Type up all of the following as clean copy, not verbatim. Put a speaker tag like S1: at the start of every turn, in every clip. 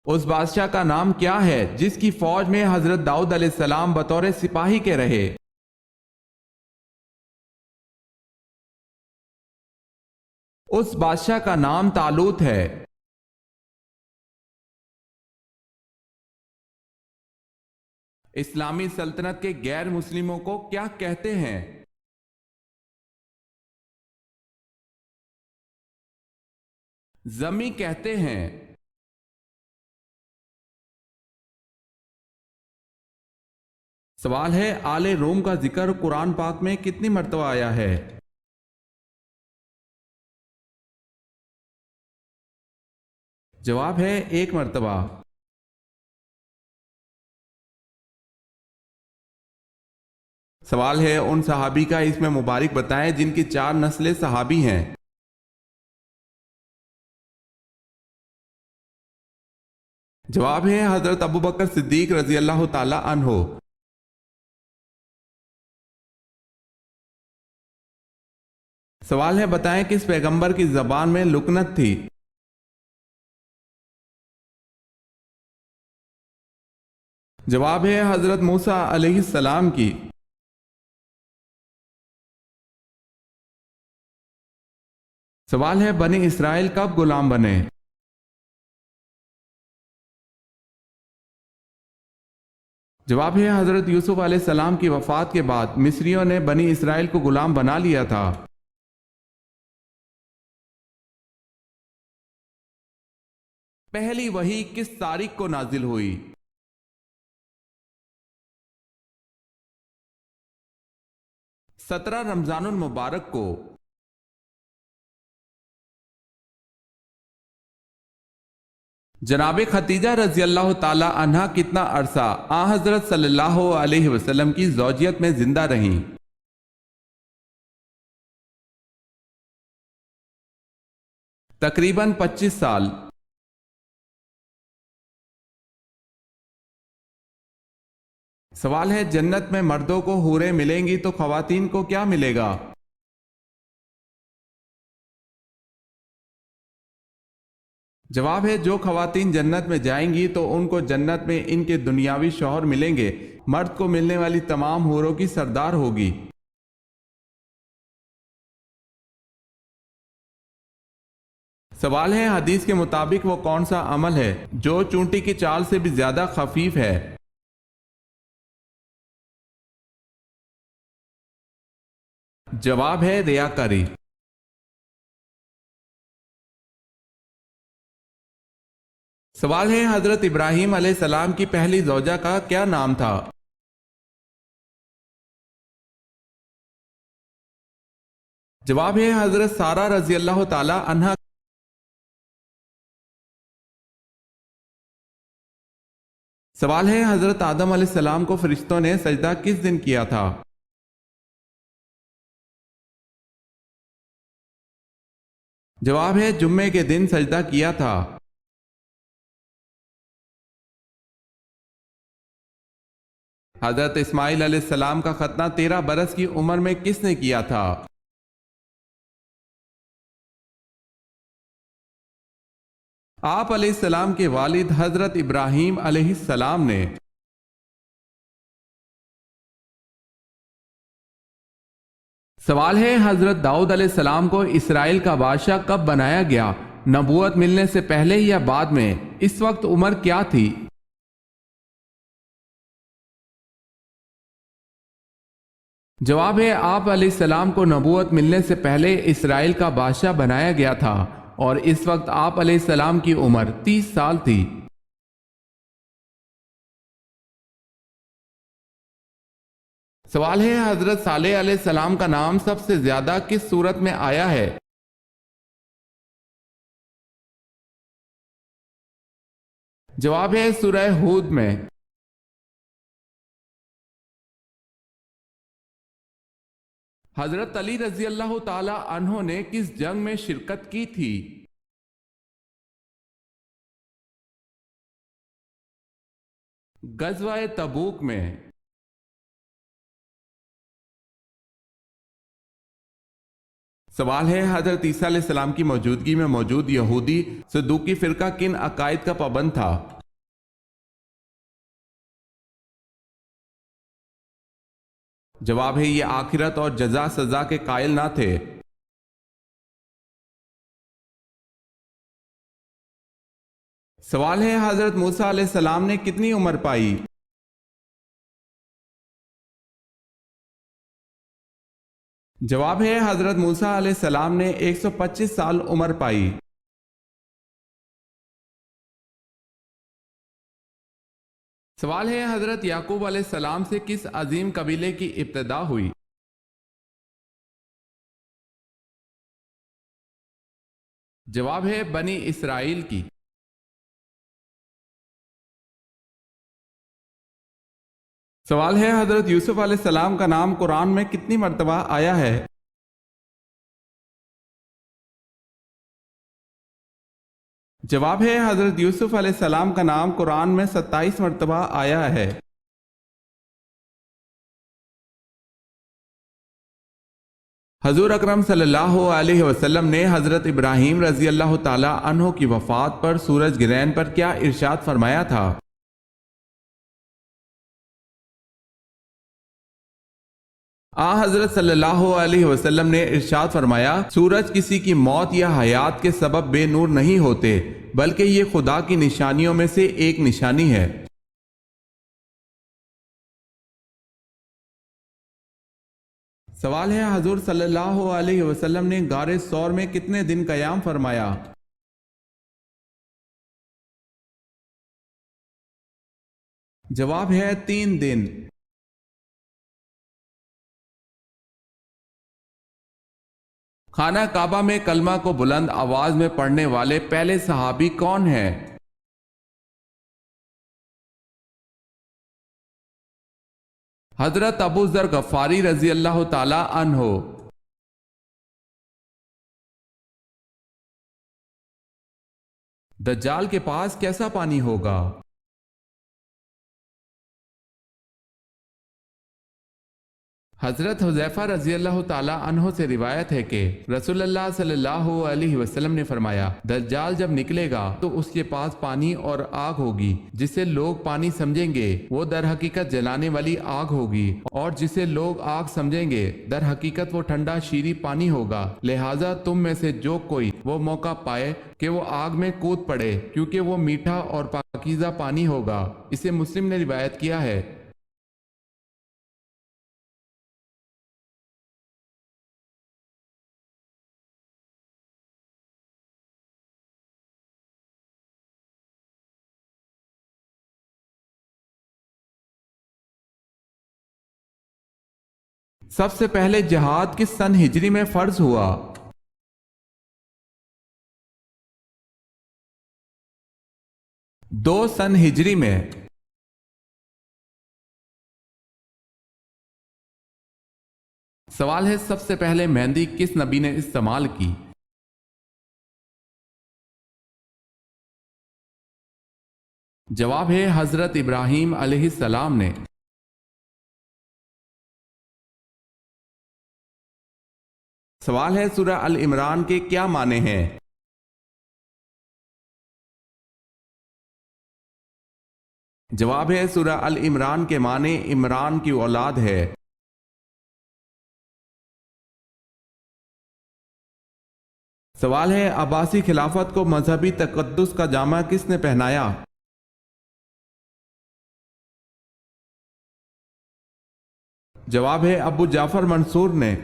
S1: اس بادشاہ کا نام کیا ہے جس کی فوج میں حضرت داؤد علیہ السلام بطور سپاہی کے رہے؟ اس بادشاہ کا نام طالوت ہے۔ اسلامی سلطنت کے غیر مسلموں کو کیا کہتے ہیں؟ ذمی کہتے ہیں۔ سوال ہے، آل روم کا ذکر قرآن پاک میں کتنی مرتبہ آیا ہے؟ جواب ہے 1 مرتبہ۔ سوال ہے، ان صحابی کا اسم مبارک بتائیں جن کی 4 نسلیں صحابی ہیں۔ جواب ہے حضرت ابوبکر صدیق رضی اللہ تعالی عنہ۔ سوال ہے، بتائیں کس پیغمبر کی زبان میں لکنت تھی؟ جواب ہے حضرت موسیٰ علیہ السلام کی۔ سوال ہے، بنی اسرائیل کب غلام بنے؟ جواب ہے حضرت یوسف علیہ السلام کی وفات کے بعد مصریوں نے بنی اسرائیل کو غلام بنا لیا تھا۔ پہلی وحی کس تاریخ کو نازل ہوئی؟ 17 رمضان المبارک کو۔ جناب خدیجہ رضی اللہ تعالی عنہا کتنا عرصہ حضرت صلی اللہ علیہ وسلم کی زوجیت میں زندہ رہیں؟ تقریباً 25 سال۔ سوال ہے، جنت میں مردوں کو حوریں ملیں گی تو خواتین کو کیا ملے گا؟ جواب ہے، جو خواتین جنت میں جائیں گی تو ان کو جنت میں ان کے دنیاوی شوہر ملیں گے، مرد کو ملنے والی تمام حوروں کی سردار ہوگی۔ سوال ہے، حدیث کے مطابق وہ کون سا عمل ہے جو چونٹی کی چال سے بھی زیادہ خفیف ہے؟ جواب ہے ریاکاری۔ سوال ہے، حضرت ابراہیم علیہ السلام کی پہلی زوجہ کا کیا نام تھا؟ جواب ہے حضرت سارہ رضی اللہ تعالی عنہا۔ سوال ہے، حضرت آدم علیہ السلام کو فرشتوں نے سجدہ کس دن کیا تھا؟ جواب ہے جمعے کے دن سجدہ کیا تھا۔ حضرت اسماعیل علیہ السلام کا ختنہ 13 برس کی عمر میں کس نے کیا تھا؟ آپ علیہ السلام کے والد حضرت ابراہیم علیہ السلام نے۔ سوال ہے، حضرت داؤد علیہ السلام کو اسرائیل کا بادشاہ کب بنایا گیا؟ نبوت ملنے سے پہلے یا بعد میں؟ اس وقت عمر کیا تھی؟ جواب ہے، آپ علیہ السلام کو نبوت ملنے سے پہلے اسرائیل کا بادشاہ بنایا گیا تھا اور اس وقت آپ علیہ السلام کی عمر 30 سال تھی۔ سوال ہے، حضرت صالح علیہ السلام کا نام سب سے زیادہ کس سورت میں آیا ہے؟ جواب ہے سورہ ہود میں۔ حضرت علی رضی اللہ تعالی عنہ نے کس جنگ میں شرکت کی تھی؟ غزوہ تبوک میں۔ سوال ہے، حضرت عیسیٰ علیہ السلام کی موجودگی میں موجود یہودی صدوقی فرقہ کن عقائد کا پابند تھا؟ جواب ہے یہ آخرت اور جزا سزا کے قائل نہ تھے۔ سوال ہے حضرت موسیٰ علیہ السلام نے کتنی عمر پائی؟ جواب ہے حضرت موسیٰ علیہ السلام نے 125 سال عمر پائی۔ سوال ہے حضرت یعقوب علیہ السلام سے کس عظیم قبیلے کی ابتدا ہوئی؟ جواب ہے بنی اسرائیل کی۔ سوال ہے حضرت یوسف علیہ السلام کا نام قرآن میں کتنی مرتبہ آیا ہے؟ جواب ہے حضرت یوسف علیہ السلام کا نام قرآن میں 27 مرتبہ آیا ہے۔ حضور اکرم صلی اللہ علیہ وسلم نے حضرت ابراہیم رضی اللہ تعالی عنہ کی وفات پر سورج گرہن پر کیا ارشاد فرمایا تھا؟ حضرت صلی اللہ علیہ وسلم نے ارشاد فرمایا، سورج کسی کی موت یا حیات کے سبب بے نور نہیں ہوتے، بلکہ یہ خدا کی نشانیوں میں سے ایک نشانی ہے۔ سوال ہے حضور صلی اللہ علیہ وسلم نے غار ثور میں کتنے دن قیام فرمایا؟ جواب ہے 3 دن۔ خانہ کعبہ میں کلمہ کو بلند آواز میں پڑھنے والے پہلے صحابی کون ہیں؟ حضرت ابو ذر غفاری رضی اللہ تعالی عنہ۔ دجال کے پاس کیسا پانی ہوگا؟ حضرت حذیفہ رضی اللہ تعالی عنہ سے روایت ہے کہ رسول اللہ صلی اللہ علیہ وسلم نے فرمایا، دجال جب نکلے گا تو اس کے پاس پانی اور آگ ہوگی، جسے لوگ پانی سمجھیں گے وہ در حقیقت جلانے والی آگ ہوگی، اور جسے لوگ آگ سمجھیں گے در حقیقت وہ ٹھنڈا شیریں پانی ہوگا، لہٰذا تم میں سے جو کوئی وہ موقع پائے کہ وہ آگ میں کود پڑے، کیونکہ وہ میٹھا اور پاکیزہ پانی ہوگا۔ اسے مسلم نے روایت کیا ہے۔ سب سے پہلے جہاد کس سن ہجری میں فرض ہوا؟ 2 سن ہجری میں۔ سوال ہے سب سے پہلے مہندی کس نبی نے استعمال کی؟ جواب ہے حضرت ابراہیم علیہ السلام نے۔ سوال ہے سورہ ال عمران کے کیا معنی ہیں؟ جواب ہے سورہ ال عمران کے معنی عمران کی اولاد ہے۔ سوال ہے عباسی خلافت کو مذہبی تقدس کا جامہ کس نے پہنایا؟ جواب ہے ابو جعفر منصور نے۔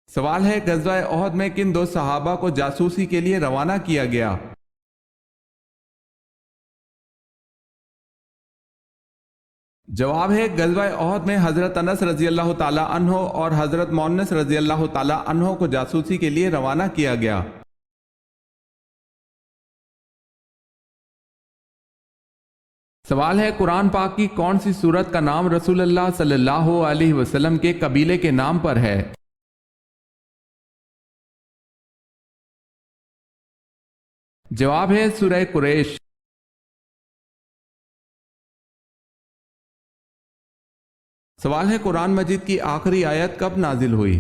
S1: سوال ہے غزوہ احد میں کن 2 صحابہ کو جاسوسی کے لیے روانہ کیا گیا؟ جواب ہے غزوہ احد میں حضرت انس رضی اللہ تعالی عنہ اور حضرت مونس رضی اللہ تعالی عنہ کو جاسوسی کے لیے روانہ کیا گیا۔ سوال ہے قرآن پاک کی کون سی سورت کا نام رسول اللہ صلی اللہ علیہ وسلم کے قبیلے کے نام پر ہے؟ جواب ہے سورہ قریش۔ سوال ہے قرآن مجید کی آخری آیت کب نازل ہوئی؟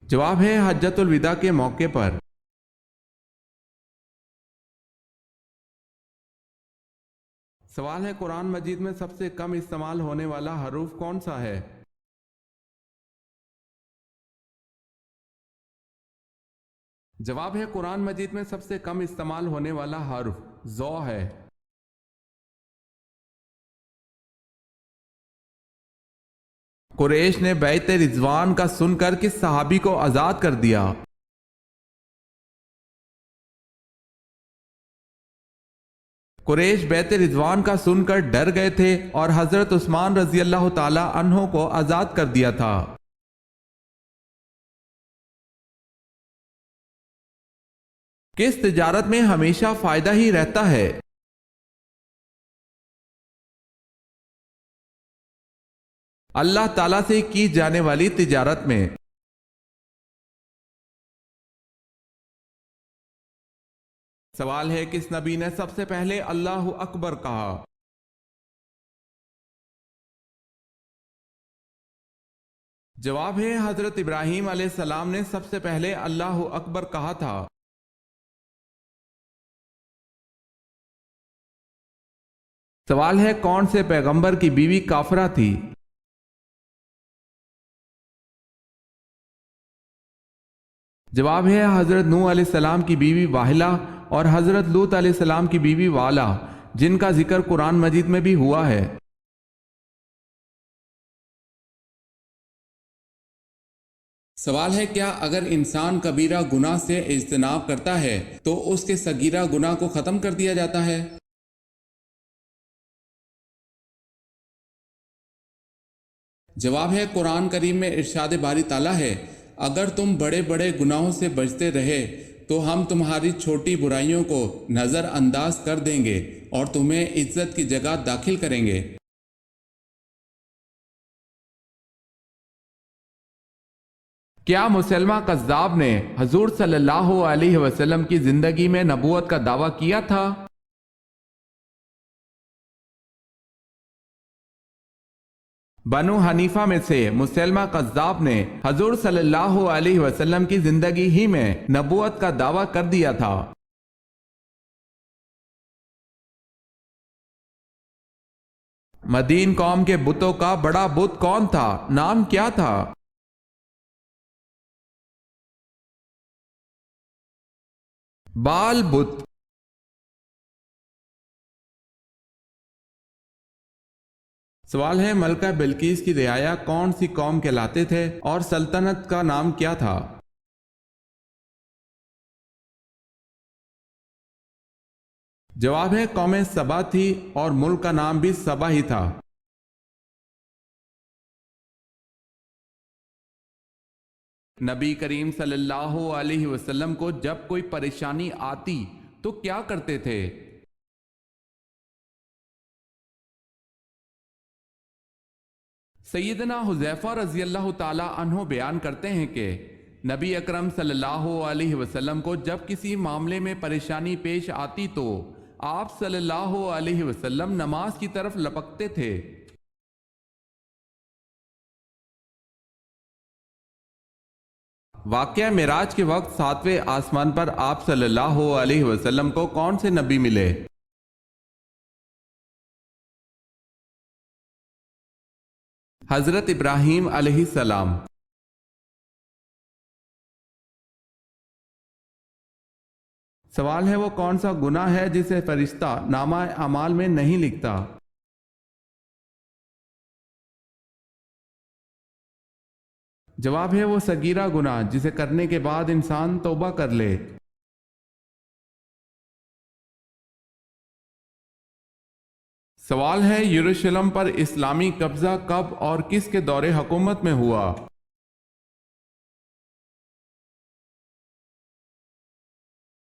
S1: جواب ہے حجۃ الوداع کے موقع پر۔ سوال ہے قرآن مجید میں سب سے کم استعمال ہونے والا حروف کون سا ہے؟ جواب ہے قرآن مجید میں سب سے کم استعمال ہونے والا حرف ذو ہے۔ قریش نے بیعت رضوان کا سن کر کس صحابی کو آزاد کر دیا؟ قریش بیعت رضوان کا سن کر ڈر گئے تھے اور حضرت عثمان رضی اللہ تعالی عنہ کو آزاد کر دیا تھا۔ کس تجارت میں ہمیشہ فائدہ ہی رہتا ہے؟ اللہ تعالیٰ سے کی جانے والی تجارت میں۔ سوال ہے کس نبی نے سب سے پہلے اللہ اکبر کہا؟ جواب ہے حضرت ابراہیم علیہ السلام نے سب سے پہلے اللہ اکبر کہا تھا۔ سوال ہے کون سے پیغمبر کی بیوی کافرہ تھی؟ جواب ہے حضرت نوح علیہ السلام کی بیوی واہلہ اور حضرت لوط علیہ السلام کی بیوی والا، جن کا ذکر قرآن مجید میں بھی ہوا ہے۔ سوال ہے کیا اگر انسان کبیرہ گناہ سے اجتناب کرتا ہے تو اس کے صغیرہ گناہ کو ختم کر دیا جاتا ہے؟ جواب ہے قرآن کریم میں ارشاد باری تعالیٰ ہے اگر تم بڑے بڑے گناہوں سے بچتے رہے تو ہم تمہاری چھوٹی برائیوں کو نظر انداز کر دیں گے اور تمہیں عزت کی جگہ داخل کریں گے۔ کیا مسلمہ کذاب نے حضور صلی اللہ علیہ وسلم کی زندگی میں نبوت کا دعویٰ کیا تھا؟ بنو حنیفہ میں سے مسلمہ کذاب نے حضور صلی اللہ علیہ وسلم کی زندگی ہی میں نبوت کا دعویٰ کر دیا تھا۔ مدین قوم کے بتوں کا بڑا بت کون تھا؟ نام کیا تھا؟ بال بت۔ سوال ہے ملکہ بلقیس کی رعایا کون سی قوم کہلاتے تھے اور سلطنت کا نام کیا تھا؟ جواب ہے قوم سبا تھی اور ملک کا نام بھی سبا ہی تھا۔ نبی کریم صلی اللہ علیہ وسلم کو جب کوئی پریشانی آتی تو کیا کرتے تھے؟ سیدنا حذیفہ رضی اللہ تعالی عنہ بیان کرتے ہیں کہ نبی اکرم صلی اللہ علیہ وسلم کو جب کسی معاملے میں پریشانی پیش آتی تو آپ صلی اللہ علیہ وسلم نماز کی طرف لپکتے تھے۔ واقعہ معراج کے وقت ساتویں آسمان پر آپ صلی اللہ علیہ وسلم کو کون سے نبی ملے؟ حضرت ابراہیم علیہ السلام۔ سوال ہے وہ کون سا گناہ ہے جسے فرشتہ نامہ اعمال میں نہیں لکھتا؟ جواب ہے وہ صغیرہ گناہ جسے کرنے کے بعد انسان توبہ کر لے۔ سوال ہے یروشلم پر اسلامی قبضہ کب اور کس کے دور حکومت میں ہوا؟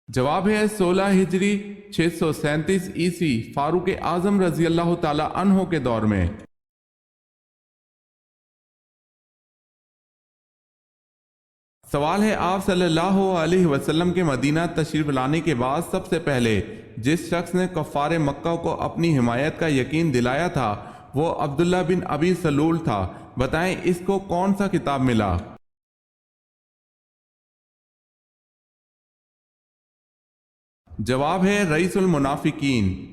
S1: جواب ہے 16 ہجری 637 عیسوی فاروق اعظم رضی اللہ تعالی عنہ کے دور میں۔ سوال ہے آپ صلی اللہ علیہ وسلم کے مدینہ تشریف لانے کے بعد سب سے پہلے جس شخص نے کفار مکہ کو اپنی حمایت کا یقین دلایا تھا وہ عبداللہ بن ابی سلول تھا، بتائیں اس کو کون سا خطاب ملا؟ جواب ہے رئیس المنافقین۔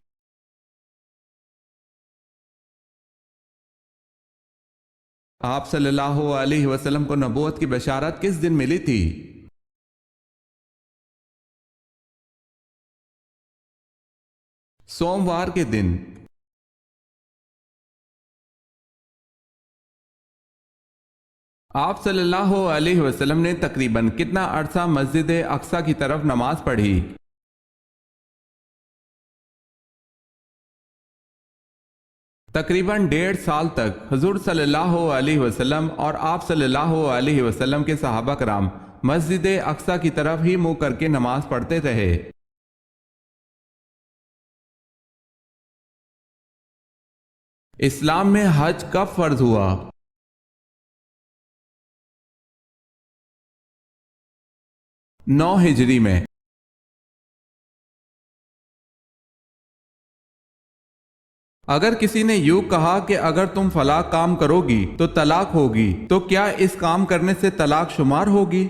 S1: آپ صلی اللہ علیہ وسلم کو نبوت کی بشارت کس دن ملی تھی؟ سوموار کے دن۔ آپ صلی اللہ علیہ وسلم نے تقریباً کتنا عرصہ مسجد اقصی کی طرف نماز پڑھی؟ تقریباً 1.5 سال تک حضور صلی اللہ علیہ وسلم اور آپ صلی اللہ علیہ وسلم کے صحابہ کرام مسجد اقصی کی طرف ہی منہ کر کے نماز پڑھتے رہے۔ اسلام میں حج کب فرض ہوا؟ 9 ہجری میں۔ اگر کسی نے یوں کہا کہ اگر تم فلاں کام کرو گی تو طلاق ہوگی، تو کیا اس کام کرنے سے طلاق شمار ہوگی؟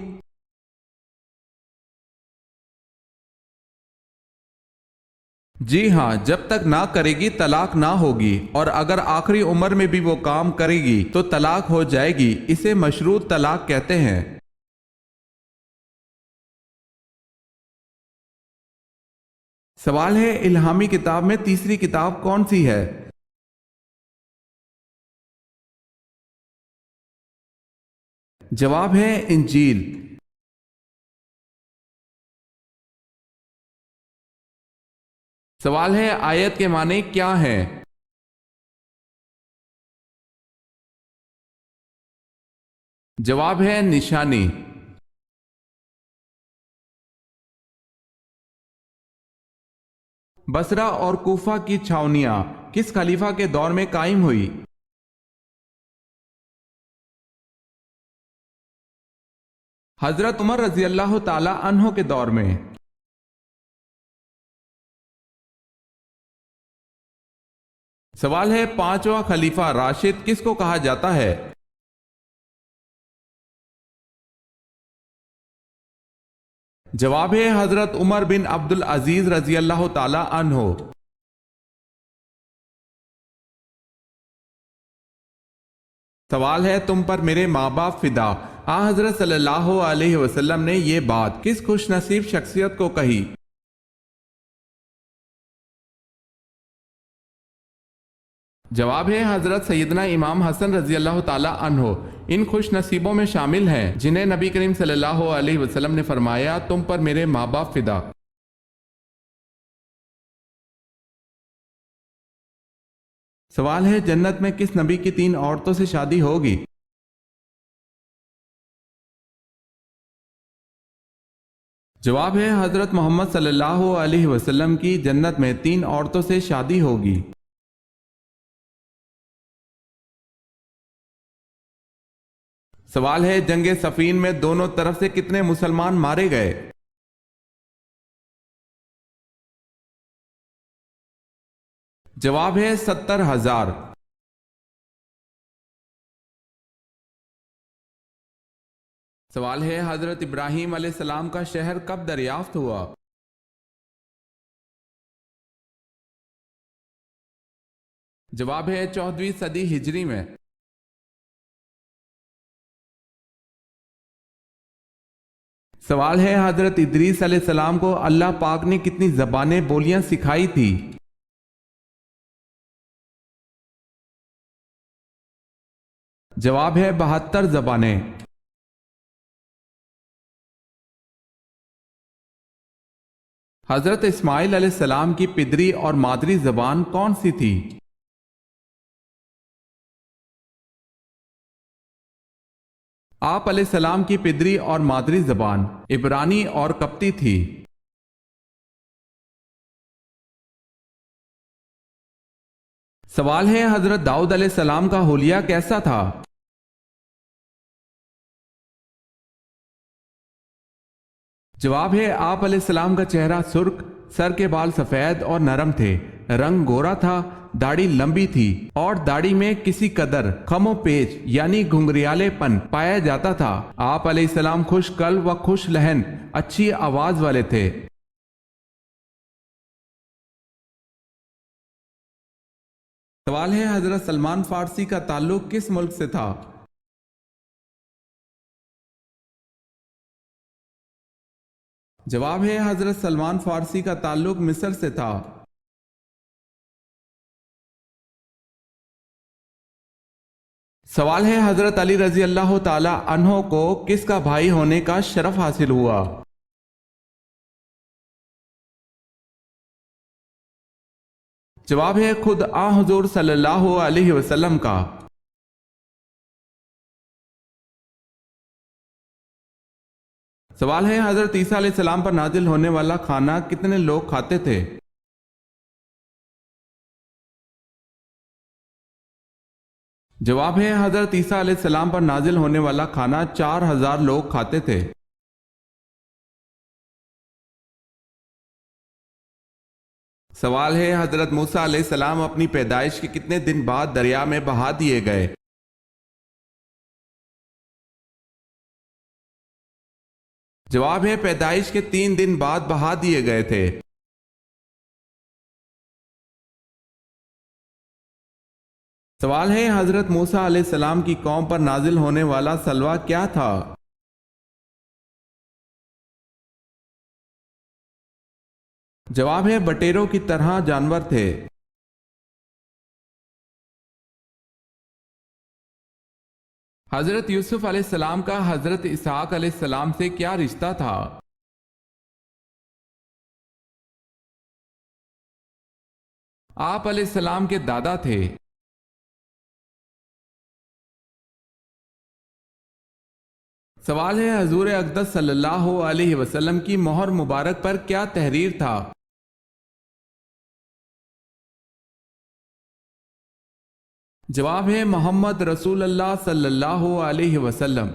S1: جی ہاں، جب تک نہ کرے گی طلاق نہ ہوگی، اور اگر آخری عمر میں بھی وہ کام کرے گی تو طلاق ہو جائے گی۔ اسے مشروط طلاق کہتے ہیں۔ سوال ہے، الہامی کتاب میں تیسری کتاب کون سی ہے؟ جواب ہے انجیل۔ سوال ہے، آیت کے معنی کیا ہیں؟ جواب ہے نشانی۔ بصرہ اور کوفہ کی چھاونیاں کس خلیفہ کے دور میں قائم ہوئی؟ حضرت عمر رضی اللہ تعالی عنہ کے دور میں۔ سوال ہے، 5واں خلیفہ راشد کس کو کہا جاتا ہے؟ جواب ہے حضرت عمر بن عبد العزیز رضی اللہ تعالی عنہ۔ سوال ہے، تم پر میرے ماں باپ فدا، حضرت صلی اللہ علیہ وسلم نے یہ بات کس خوش نصیب شخصیت کو کہی؟ جواب ہے حضرت سیدنا امام حسن رضی اللہ تعالی عنہ ان خوش نصیبوں میں شامل ہیں جنہیں نبی کریم صلی اللہ علیہ وسلم نے فرمایا، تم پر میرے ماں باپ فدا۔ سوال ہے، جنت میں کس نبی کی 3 عورتوں سے شادی ہوگی؟ جواب ہے حضرت محمد صلی اللہ علیہ وسلم کی جنت میں 3 عورتوں سے شادی ہوگی۔ سوال ہے، جنگ صفین میں دونوں طرف سے کتنے مسلمان مارے گئے؟ جواب ہے 70,000۔ سوال ہے، حضرت ابراہیم علیہ السلام کا شہر کب دریافت ہوا؟ جواب ہے 14ویں صدی ہجری میں۔ سوال ہے، حضرت ادریس علیہ السلام کو اللہ پاک نے کتنی زبانیں بولیاں سکھائی تھی؟ جواب ہے 72 زبانیں۔ حضرت اسماعیل علیہ السلام کی پدری اور مادری زبان کون سی تھی؟ آپ علیہ السلام کی پدری اور مادری زبان عبرانی اور قبطی تھی۔ سوال ہے، حضرت داؤد علیہ السلام کا حلیہ کیسا تھا؟ جواب ہے، آپ علیہ السلام کا چہرہ سرخ، سر کے بال سفید اور نرم تھے، رنگ گورا تھا، داڑھی لمبی تھی، اور داڑھی میں کسی قدر خم و پیچ یعنی گھنگریالے پن پایا جاتا تھا۔ آپ علیہ السلام خوش قلب و خوش لہن، اچھی آواز والے تھے۔ سوال ہے، حضرت سلمان فارسی کا تعلق کس ملک سے تھا؟ جواب ہے حضرت سلمان فارسی کا تعلق مصر سے تھا۔ سوال ہے حضرت علی رضی اللہ تعالی عنہ کو کس کا بھائی ہونے کا شرف حاصل ہوا؟ جواب ہے خود حضور صلی اللہ علیہ وسلم کا۔ سوال ہے حضرت عیسیٰ علیہ السلام پر نازل ہونے والا کھانا کتنے لوگ کھاتے تھے؟ جواب ہے حضرت عیسیٰ علیہ السلام پر نازل ہونے والا کھانا 4000 لوگ کھاتے تھے۔ سوال ہے حضرت موسیٰ علیہ السلام اپنی پیدائش کے کتنے دن بعد دریا میں بہا دیے گئے؟ جواب ہے پیدائش کے 3 دن بعد بہا دیے گئے تھے۔ سوال ہے حضرت موسیٰ علیہ السلام کی قوم پر نازل ہونے والا سلوہ کیا تھا؟ جواب ہے بٹیروں کی طرح جانور تھے۔ حضرت یوسف علیہ السلام کا حضرت اسحاق علیہ السلام سے کیا رشتہ تھا؟ آپ علیہ السلام کے دادا تھے۔ سوال ہے حضور اقدس صلی اللہ علیہ وسلم کی مہر مبارک پر کیا تحریر تھا؟ جواب ہے محمد رسول اللہ صلی اللہ علیہ وسلم۔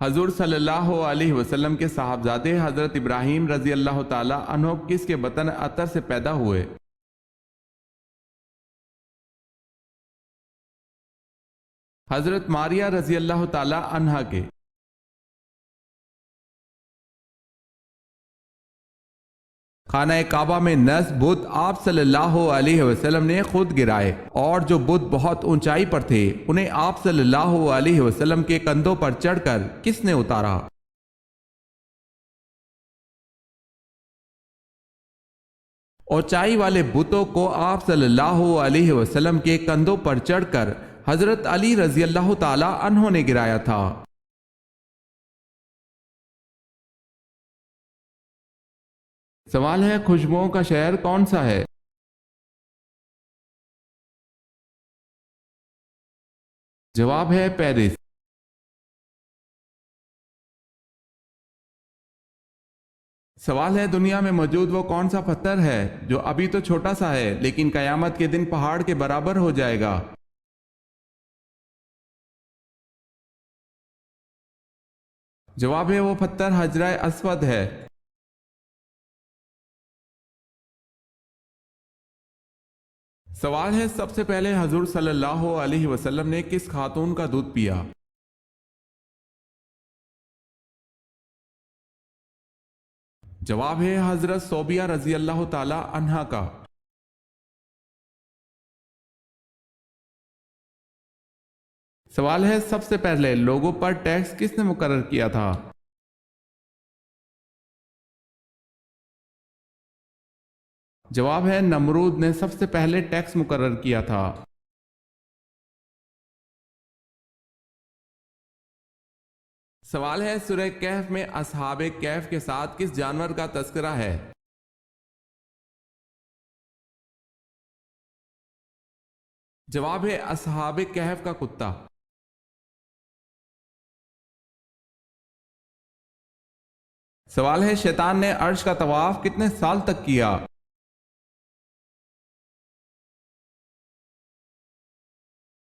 S1: حضور صلی اللہ علیہ وسلم کے صاحبزادے حضرت ابراہیم رضی اللہ تعالی عنہ کس کے بطن عطر سے پیدا ہوئے؟ حضرت ماریہ رضی اللہ تعالی عنہا کے۔ خانہ کعبہ میں نصب بت آپ صلی اللہ علیہ وسلم نے خود گرائے، اور جو بت بہت اونچائی پر تھے انہیں آپ صلی اللہ علیہ وسلم کے کندھوں پر چڑھ کر کس نے اتارا؟ اونچائی والے بتوں کو آپ صلی اللہ علیہ وسلم کے کندھوں پر چڑھ کر حضرت علی رضی اللہ تعالی عنہ نے گرایا تھا۔ سوال ہے خوشبوؤں کا شہر کون سا ہے؟ جواب ہے پیرس۔ سوال ہے دنیا میں موجود وہ کون سا پتھر ہے جو ابھی تو چھوٹا سا ہے لیکن قیامت کے دن پہاڑ کے برابر ہو جائے گا؟ جواب ہے وہ پتھر حجرہ اسود ہے۔ سوال ہے سب سے پہلے حضور صلی اللہ علیہ وسلم نے کس خاتون کا دودھ پیا؟ جواب ہے حضرت صوبیہ رضی اللہ تعالی عنہا کا۔ سوال ہے سب سے پہلے لوگوں پر ٹیکس کس نے مقرر کیا تھا؟ جواب ہے نمرود نے سب سے پہلے ٹیکس مقرر کیا تھا۔ سوال ہے سورہ کہف میں اصحاب کہف کے ساتھ کس جانور کا تذکرہ ہے؟ جواب ہے اصحاب کہف کا کتا۔ سوال ہے شیطان نے عرش کا طواف کتنے سال تک کیا؟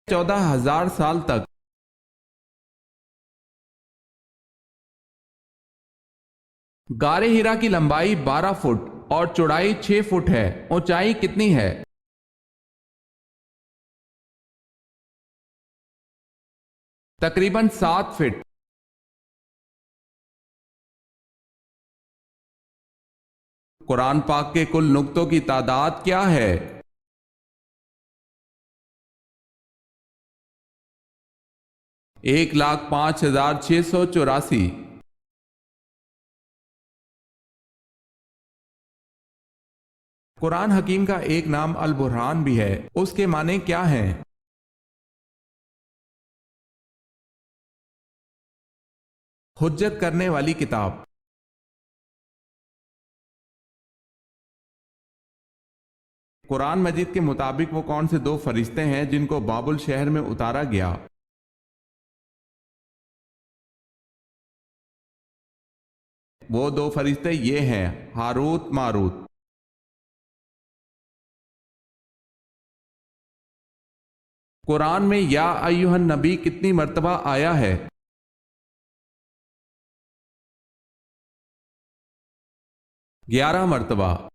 S1: 14,000 سال تک۔ غار ہیرا کی لمبائی 12 فٹ اور چوڑائی 6 فٹ ہے، اونچائی کتنی ہے؟ تقریباً 7 فٹ۔ قرآن پاک کے کل نقطوں کی تعداد کیا ہے؟ 1,05,684۔ قرآن حکیم کا ایک نام البرہان بھی ہے، اس کے معنی کیا ہیں؟ حجت کرنے والی کتاب۔ قرآن مجید کے مطابق وہ کون سے دو فرشتے ہیں جن کو بابل شہر میں اتارا گیا؟ وہ دو فرشتے یہ ہیں، ہاروت ماروت۔ قرآن میں یا ایھا النبی کتنی مرتبہ آیا ہے؟ 11 مرتبہ۔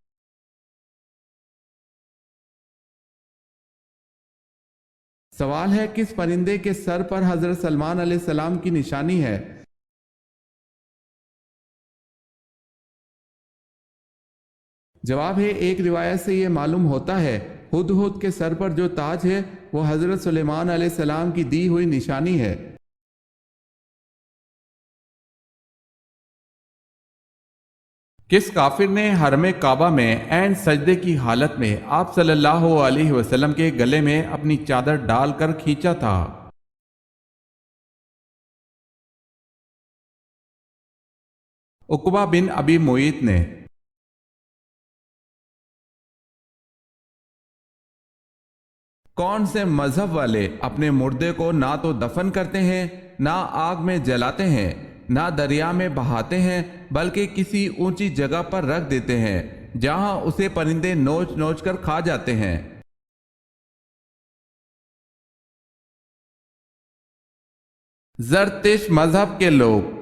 S1: سوال ہے، کس پرندے کے سر پر حضرت سلمان علیہ السلام کی نشانی ہے؟ جواب ہے، ایک روایت سے یہ معلوم ہوتا ہے ہدہد کے سر پر جو تاج ہے وہ حضرت سلیمان علیہ السلام کی دی ہوئی نشانی ہے۔ کس کافر نے حرم کعبہ میں عین سجدے کی حالت میں آپ صلی اللہ علیہ وسلم کے گلے میں اپنی چادر ڈال کر کھینچا تھا؟ عقبہ بن ابی معیط نے۔ کون سے مذہب والے اپنے مردے کو نہ تو دفن کرتے ہیں، نہ آگ میں جلاتے ہیں، نہ دریا میں بہاتے ہیں، بلکہ کسی اونچی جگہ پر رکھ دیتے ہیں جہاں اسے پرندے نوچ نوچ کر کھا جاتے ہیں؟ زرتشت مذہب کے لوگ۔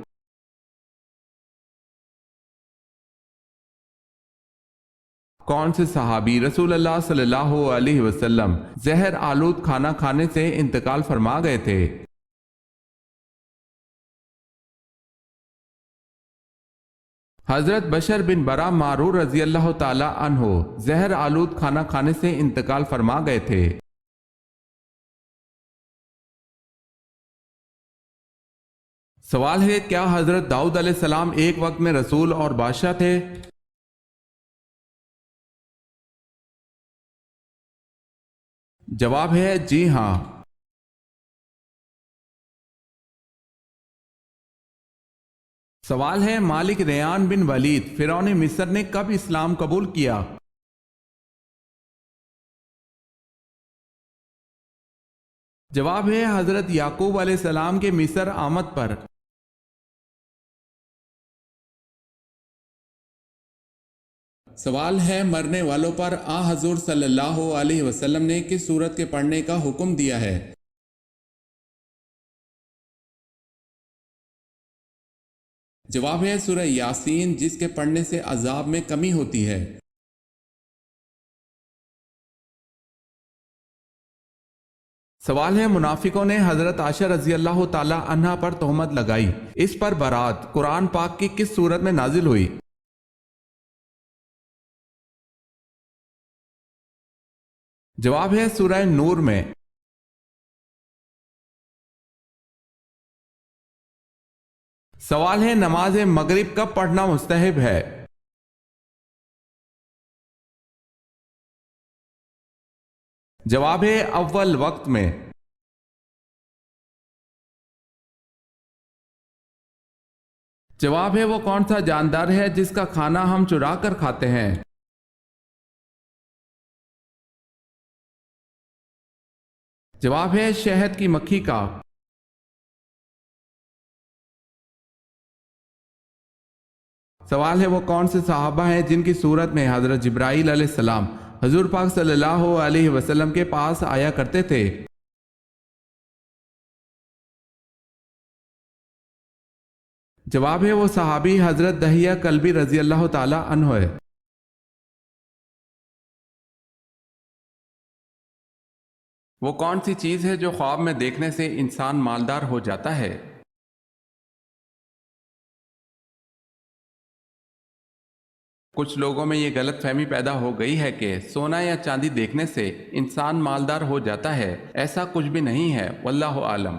S1: کون سے صحابی رسول اللہ صلی اللہ علیہ وسلم زہر آلود کھانا کھانے سے انتقال فرما گئے تھے؟ حضرت بشر بن برا معرور رضی اللہ تعالی عنہ زہر آلود کھانا کھانے سے انتقال فرما گئے تھے۔ سوال ہے، کیا حضرت داؤد علیہ السلام ایک وقت میں رسول اور بادشاہ تھے؟ جواب ہے جی ہاں۔ سوال ہے، مالک ریان بن ولید فرعون مصر نے کب اسلام قبول کیا؟ جواب ہے حضرت یعقوب علیہ السلام کے مصر آمد پر۔ سوال ہے، مرنے والوں پر آن حضور صلی اللہ علیہ وسلم نے کس سورت کے پڑھنے کا حکم دیا ہے؟ جواب ہے سورہ یاسین، جس کے پڑھنے سے عذاب میں کمی ہوتی ہے۔ سوال ہے، منافقوں نے حضرت عائشہ رضی اللہ تعالی عنہا پر تہمت لگائی، اس پر برات قرآن پاک کی کس سورت میں نازل ہوئی؟ جواب ہے سورہ نور میں۔ سوال ہے، نماز مغرب کب پڑھنا مستحب ہے؟ جواب ہے اول وقت میں۔ جواب ہے، وہ کون سا جاندار ہے جس کا کھانا ہم چرا کر کھاتے ہیں؟ جواب ہے شہد کی مکھی کا۔ سوال ہے، وہ کون سے صحابہ ہیں جن کی صورت میں حضرت جبرائیل علیہ السلام حضور پاک صلی اللہ علیہ وسلم کے پاس آیا کرتے تھے؟ جواب ہے، وہ صحابی حضرت دحیہ کلبی رضی اللہ تعالی عنہ ہے۔ وہ کون سی چیز ہے جو خواب میں دیکھنے سے انسان مالدار ہو جاتا ہے؟ کچھ لوگوں میں یہ غلط فہمی پیدا ہو گئی ہے کہ سونا یا چاندی دیکھنے سے انسان مالدار ہو جاتا ہے، ایسا کچھ بھی نہیں ہے، واللہ عالم۔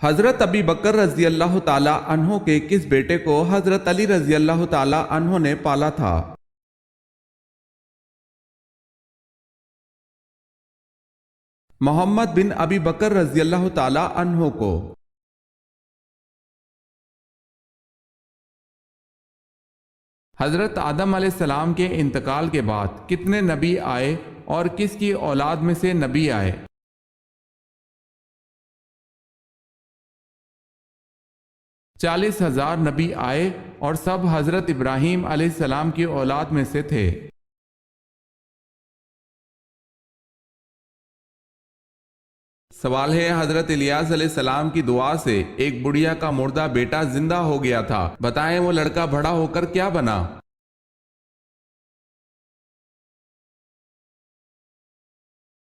S1: حضرت ابی بکر رضی اللہ تعالی عنہ کے کس بیٹے کو حضرت علی رضی اللہ تعالی عنہ نے پالا تھا؟ محمد بن ابی بکر رضی اللہ تعالی عنہ کو۔ حضرت آدم علیہ السلام کے انتقال کے بعد کتنے نبی آئے اور کس کی اولاد میں سے نبی آئے؟ 40,000 نبی آئے اور سب حضرت ابراہیم علیہ السلام کی اولاد میں سے تھے۔ سوال ہے، حضرت الیاس علیہ السلام کی دعا سے ایک بڑھیا کا مردہ بیٹا زندہ ہو گیا تھا، بتائیں وہ لڑکا بڑا ہو کر کیا بنا؟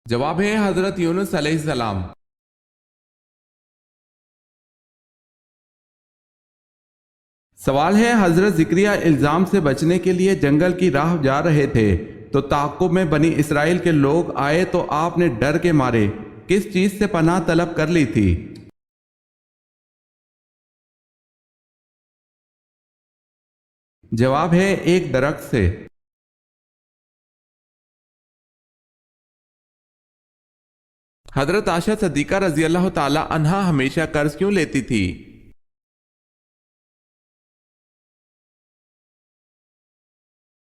S1: جواب ہے حضرت یونس علیہ السلام۔ سوال ہے، حضرت زکریا الزام سے بچنے کے لیے جنگل کی راہ جا رہے تھے تو تعاقب میں بنی اسرائیل کے لوگ آئے تو آپ نے ڈر کے مارے کس چیز سے پناہ طلب کر لی تھی؟ جواب ہے ایک درخت سے۔ حضرت عائشہ صدیقہ رضی اللہ تعالی عنہا ہمیشہ قرض کیوں لیتی تھی؟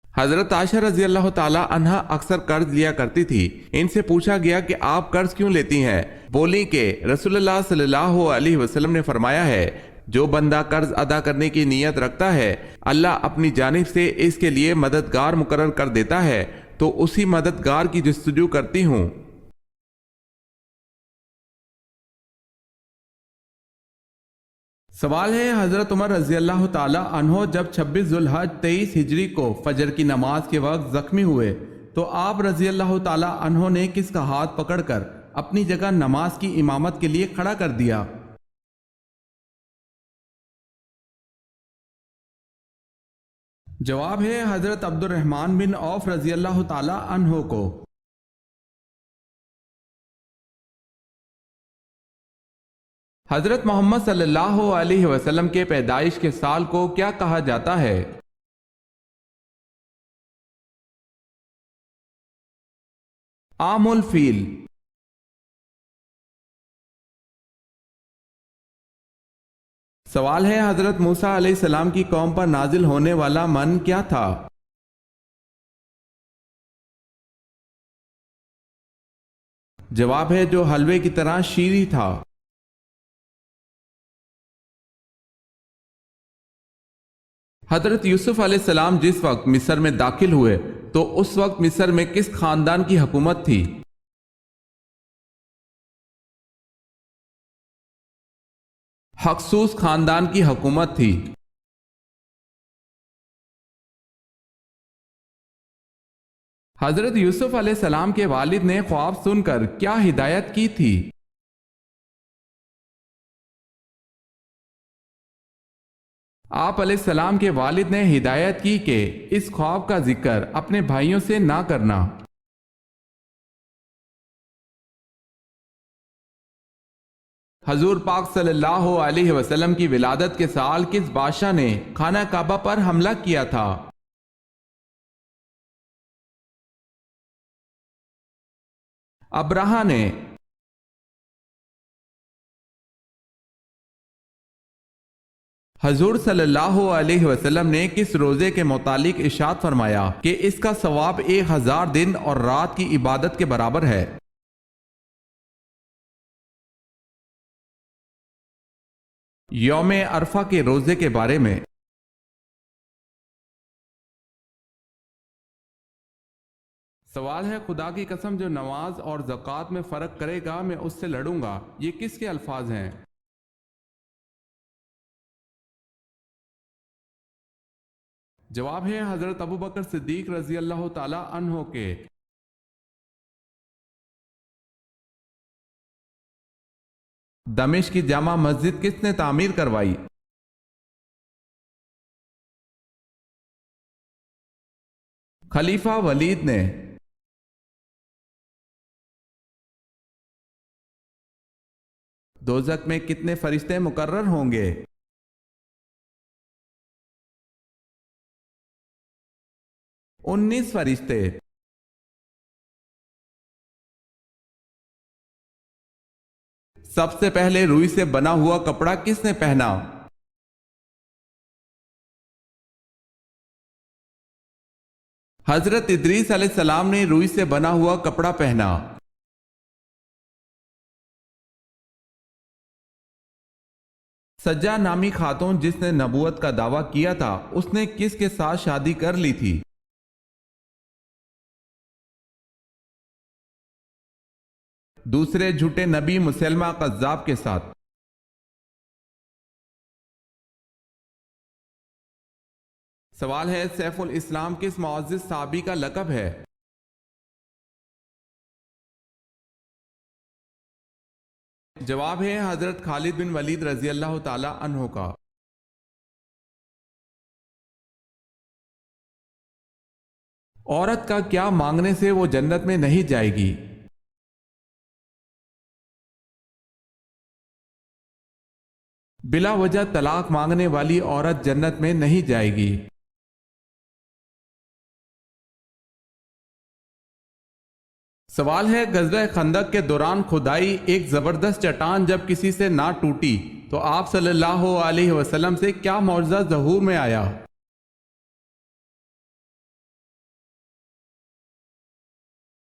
S1: حضرت عائشہ رضی اللہ تعالی عنہا اکثر قرض لیا کرتی تھی۔ ان سے پوچھا گیا کہ آپ قرض کیوں لیتی ہیں؟ بولی کہ رسول اللہ صلی اللہ علیہ وسلم نے فرمایا ہے، جو بندہ قرض ادا کرنے کی نیت رکھتا ہے اللہ اپنی جانب سے اس کے لیے مددگار مقرر کر دیتا ہے، تو اسی مددگار کی جستجو کرتی ہوں۔ سوال ہے، حضرت عمر رضی اللہ تعالی عنہ جب 26 ذوالحج 23 ہجری کو فجر کی نماز کے وقت زخمی ہوئے تو آپ رضی اللہ تعالی عنہ نے کس کا ہاتھ پکڑ کر اپنی جگہ نماز کی امامت کے لیے کھڑا کر دیا؟ جواب ہے حضرت عبد الرحمن بن عوف رضی اللہ تعالی عنہ کو۔ حضرت محمد صلی اللہ علیہ وسلم کے پیدائش کے سال کو کیا کہا جاتا ہے؟ عام الفیل۔ سوال ہے، حضرت موسیٰ علیہ السلام کی قوم پر نازل ہونے والا من کیا تھا؟ جواب ہے جو حلوے کی طرح شیریں تھا۔ حضرت یوسف علیہ السلام جس وقت مصر میں داخل ہوئے تو اس وقت مصر میں کس خاندان کی حکومت تھی؟ ہکسوس خاندان کی حکومت تھی۔ حضرت یوسف علیہ السلام کے والد نے خواب سن کر کیا ہدایت کی تھی؟ آپ علیہ السلام کے والد نے ہدایت کی کہ اس خواب کا ذکر اپنے بھائیوں سے نہ کرنا۔ حضور پاک صلی اللہ علیہ وسلم کی ولادت کے سال کس بادشاہ نے خانہ کعبہ پر حملہ کیا تھا؟ ابرہہ نے۔ حضور صلی اللہ علیہ وسلم نے کس روزے کے متعلق ارشاد فرمایا کہ اس کا ثواب 1000 دن اور رات کی عبادت کے برابر ہے؟ یوم عرفہ کے روزے کے بارے میں۔ سوال ہے، خدا کی قسم جو نماز اور زکوٰۃ میں فرق کرے گا میں اس سے لڑوں گا، یہ کس کے الفاظ ہیں؟ جواب ہے حضرت ابوبکر صدیق رضی اللہ تعالی عنہ کے۔ دمشق کی جامع مسجد کس نے تعمیر کروائی؟ خلیفہ ولید نے۔ دوزخ میں کتنے فرشتے مقرر ہوں گے؟ 19 فرشتے۔ سب سے پہلے روئی سے بنا ہوا کپڑا کس نے پہنا؟ حضرت ادریس علیہ السلام نے روئی سے بنا ہوا کپڑا پہنا۔ سجا نامی خاتون جس نے نبوت کا دعویٰ کیا تھا، اس نے کس کے ساتھ شادی کر لی تھی؟ دوسرے جھوٹے نبی مسلمہ قذاب کے ساتھ۔ سوال ہے، سیف الاسلام کس معزز صحابی کا لقب ہے؟ جواب ہے حضرت خالد بن ولید رضی اللہ تعالی عنہ کا۔ عورت کا کیا مانگنے سے وہ جنت میں نہیں جائے گی؟ بلا وجہ طلاق مانگنے والی عورت جنت میں نہیں جائے گی۔ سوال ہے، غزوہ خندق کے دوران کھدائی ایک زبردست چٹان جب کسی سے نہ ٹوٹی تو آپ صلی اللہ علیہ وسلم سے کیا معجزہ ظہور میں آیا؟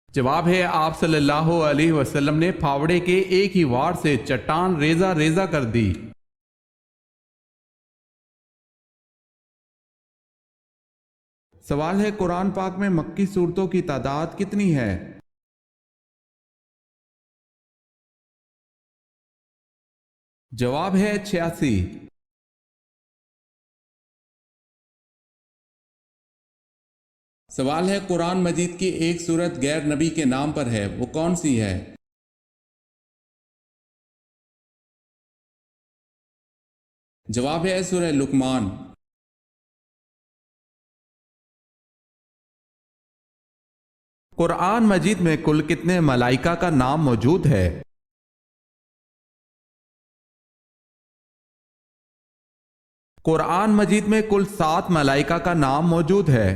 S1: جواب ہے، آپ صلی اللہ علیہ وسلم نے پھاوڑے کے ایک ہی وار سے چٹان ریزہ ریزہ کر دی۔ سوال ہے، قرآن پاک میں مکی سورتوں کی تعداد کتنی ہے؟ جواب ہے 86۔ سوال ہے، قرآن مجید کی ایک سورت غیر نبی کے نام پر ہے، وہ کون سی ہے؟ جواب ہے سورہ لقمان۔ قرآن مجید میں کل کتنے ملائکہ کا نام موجود ہے؟ قرآن مجید میں کل 7 ملائکہ کا نام موجود ہے۔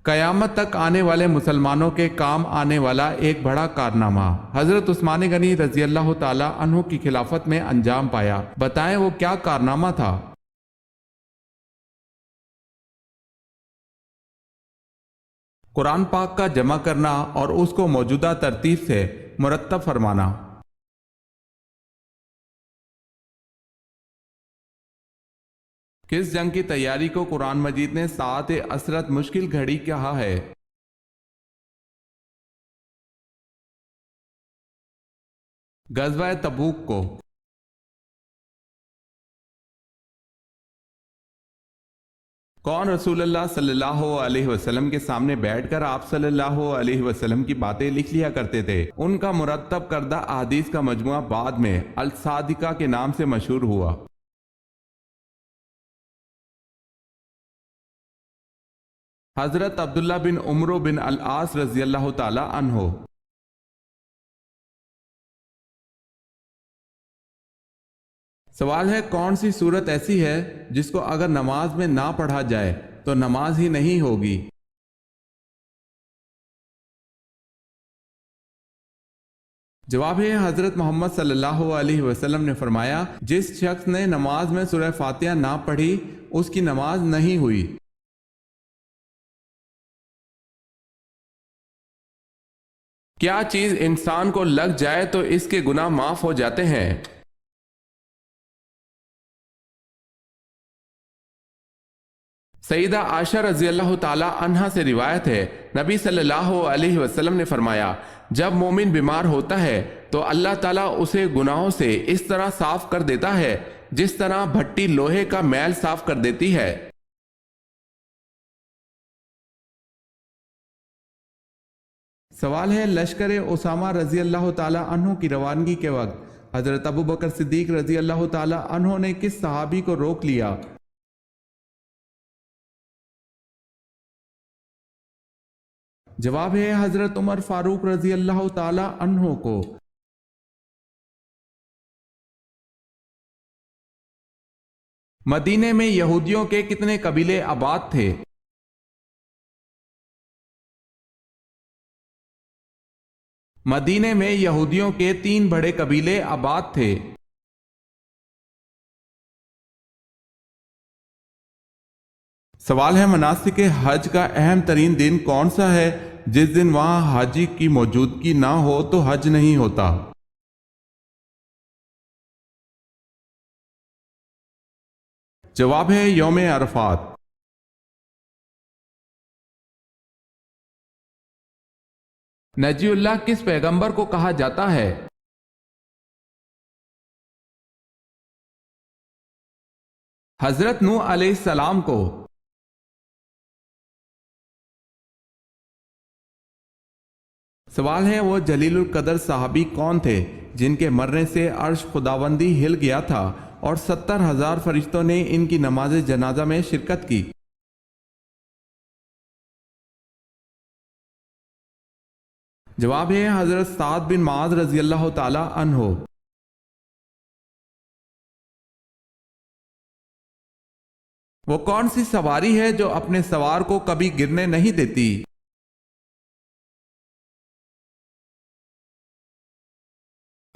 S1: قیامت تک آنے والے مسلمانوں کے کام آنے والا ایک بڑا کارنامہ حضرت عثمان غنی رضی اللہ تعالی عنہ کی خلافت میں انجام پایا، بتائیں وہ کیا کارنامہ تھا؟ قرآن پاک کا جمع کرنا اور اس کو موجودہ ترتیب سے مرتب فرمانا۔ کس جنگ کی تیاری کو قرآن مجید نے ساعت عسرت مشکل گھڑی کہا ہے؟ غزوہ تبوک کو۔ کون رسول اللہ صلی اللہ علیہ وسلم کے سامنے بیٹھ کر آپ صلی اللہ علیہ وسلم کی باتیں لکھ لیا کرتے تھے؟ ان کا مرتب کردہ احادیث کا مجموعہ بعد میں الصادقہ کے نام سے مشہور ہوا۔ حضرت عبداللہ بن عمرو بن العاص رضی اللہ تعالی عنہ۔ سوال ہے، کون سی صورت ایسی ہے جس کو اگر نماز میں نہ پڑھا جائے تو نماز ہی نہیں ہوگی؟ جواب ہے، حضرت محمد صلی اللہ علیہ وسلم نے فرمایا، جس شخص نے نماز میں سورہ فاتحہ نہ پڑھی اس کی نماز نہیں ہوئی۔ کیا چیز انسان کو لگ جائے تو اس کے گناہ معاف ہو جاتے ہیں؟ سیدہ عائشہ رضی اللہ تعالی عنہا سے روایت ہے، نبی صلی اللہ علیہ وسلم نے فرمایا، جب مومن بیمار ہوتا ہے تو اللہ تعالیٰ اسے گناہوں سے اس طرح صاف کر دیتا ہے جس طرح بھٹی لوہے کا میل صاف کر دیتی ہے۔ سوال ہے، لشکر اسامہ رضی اللہ تعالی عنہ کی روانگی کے وقت حضرت ابو بکر صدیق رضی اللہ تعالی عنہ نے کس صحابی کو روک لیا؟ جواب ہے حضرت عمر فاروق رضی اللہ تعالی عنہ کو۔ مدینے میں یہودیوں کے کتنے قبیلے آباد تھے؟ مدینے میں یہودیوں کے 3 بڑے قبیلے آباد تھے۔ سوال ہے مناسک حج کا اہم ترین دن کون سا ہے جس دن وہاں حاجی کی موجودگی نہ ہو تو حج نہیں ہوتا؟ جواب ہے یوم عرفات۔ نجی اللہ کس پیغمبر کو کہا جاتا ہے؟ حضرت نوح علیہ السلام کو۔ سوال ہے وہ جلیل القدر صحابی کون تھے جن کے مرنے سے عرش خداوندی ہل گیا تھا اور 70,000 فرشتوں نے ان کی نماز جنازہ میں شرکت کی؟ جواب ہے حضرت سعد بن معاذ رضی اللہ تعالی عنہ۔ وہ کون سی سواری ہے جو اپنے سوار کو کبھی گرنے نہیں دیتی؟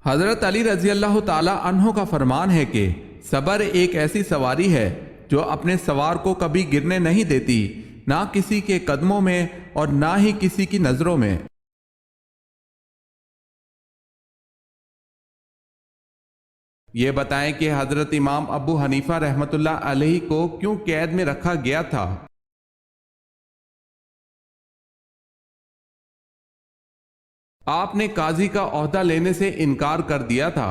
S1: حضرت علی رضی اللہ تعالی عنہ کا فرمان ہے کہ صبر ایک ایسی سواری ہے جو اپنے سوار کو کبھی گرنے نہیں دیتی، نہ کسی کے قدموں میں اور نہ ہی کسی کی نظروں میں۔ یہ بتائیں کہ حضرت امام ابو حنیفہ رحمۃ اللہ علیہ کو کیوں قید میں رکھا گیا تھا؟ آپ نے قاضی کا عہدہ لینے سے انکار کر دیا تھا۔